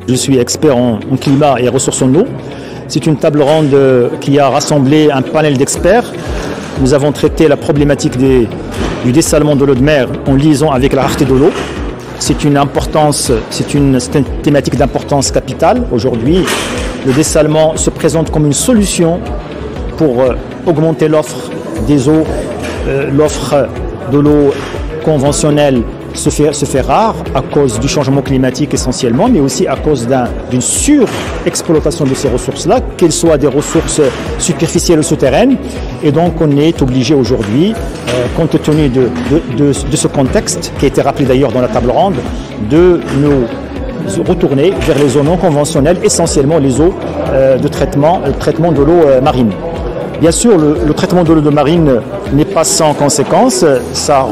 Je suis expert en climat et ressources en eau. C'est une table ronde qui a rassemblé un panel d'experts. Nous avons traité la problématique du dessalement de l'eau de mer en liaison avec la rareté de l'eau. C'est une thématique d'importance capitale. Aujourd'hui, le dessalement se présente comme une solution pour augmenter l'offre des eaux. L'offre de l'eau conventionnelle se fait rare à cause du changement climatique essentiellement, mais aussi à cause d'une surexploitation de ces ressources-là, qu'elles soient des ressources superficielles ou souterraines. Et donc on est obligé aujourd'hui, compte tenu de ce contexte, qui a été rappelé d'ailleurs dans la table ronde, de nous retourner vers les eaux non conventionnelles, essentiellement les eaux de traitement de l'eau marine. Bien sûr, le traitement de l'eau marine n'est pas sans conséquences. Ça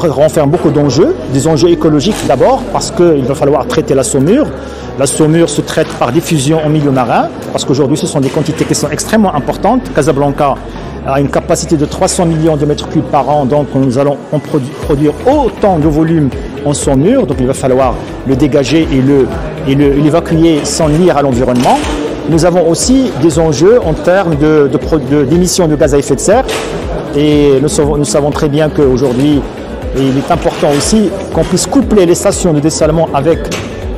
renferme beaucoup d'enjeux, des enjeux écologiques d'abord, parce qu'il va falloir traiter la saumure. La saumure se traite par diffusion en milieu marin, parce qu'aujourd'hui ce sont des quantités qui sont extrêmement importantes. Casablanca a une capacité de 300 millions de mètres cubes par an, donc nous allons produire autant de volume en saumure, donc il va falloir le dégager et l'évacuer sans nuire à l'environnement. Nous avons aussi des enjeux en termes d'émissions de gaz à effet de serre, et nous savons très bien qu'aujourd'hui, il est important aussi qu'on puisse coupler les stations de dessalement avec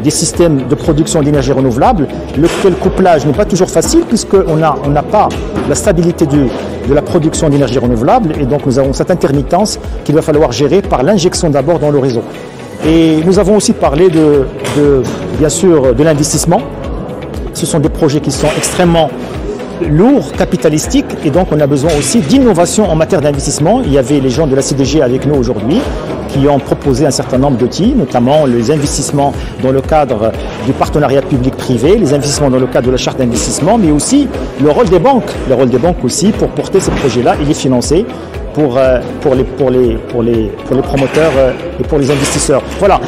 des systèmes de production d'énergie renouvelable. Le couplage n'est pas toujours facile puisqu'on n'a pas la stabilité de la production d'énergie renouvelable, et donc nous avons cette intermittence qu'il va falloir gérer par l'injection d'abord dans le réseau. Et nous avons aussi parlé bien sûr de l'investissement. Ce sont des projets qui sont extrêmement lourds, capitalistiques, et donc on a besoin aussi d'innovation en matière d'investissement. Il y avait les gens de la CDG avec nous aujourd'hui qui ont proposé un certain nombre d'outils, notamment les investissements dans le cadre du partenariat public-privé, les investissements dans le cadre de la charte d'investissement, mais aussi le rôle des banques. Le rôle des banques aussi pour porter ces projets-là et les financer pour les promoteurs et pour les investisseurs. Voilà,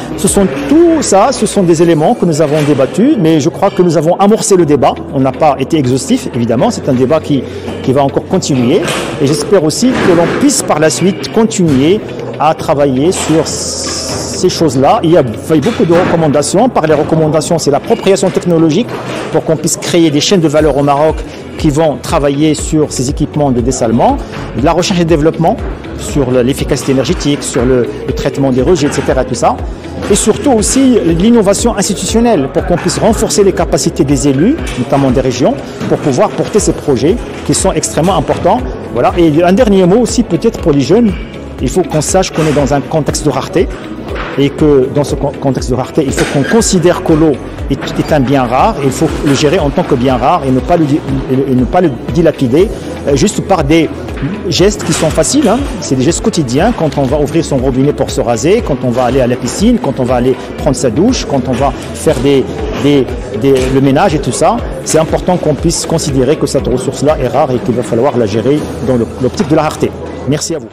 tout ça, ce sont des éléments que nous avons débattus, mais je crois que nous avons amorcé le débat. On n'a pas été exhaustif, évidemment, c'est un débat qui va encore continuer, et j'espère aussi que l'on puisse par la suite continuer à travailler sur ces choses-là. Il y a beaucoup de recommandations. Par les recommandations, c'est l'appropriation technologique pour qu'on puisse créer des chaînes de valeur au Maroc qui vont travailler sur ces équipements de dessalement, de la recherche et développement sur l'efficacité énergétique, sur le traitement des rejets, etc. Tout ça. Et surtout aussi l'innovation institutionnelle pour qu'on puisse renforcer les capacités des élus, notamment des régions, pour pouvoir porter ces projets qui sont extrêmement importants. Voilà. Et un dernier mot aussi peut-être pour les jeunes. Il faut qu'on sache qu'on est dans un contexte de rareté, et que dans ce contexte de rareté, il faut qu'on considère que l'eau est un bien rare, et il faut le gérer en tant que bien rare et ne pas le dilapider juste par des gestes qui sont faciles. Hein. C'est des gestes quotidiens, quand on va ouvrir son robinet pour se raser, quand on va aller à la piscine, quand on va aller prendre sa douche, quand on va faire le ménage et tout ça. C'est important qu'on puisse considérer que cette ressource-là est rare et qu'il va falloir la gérer dans l'optique de la rareté. Merci à vous.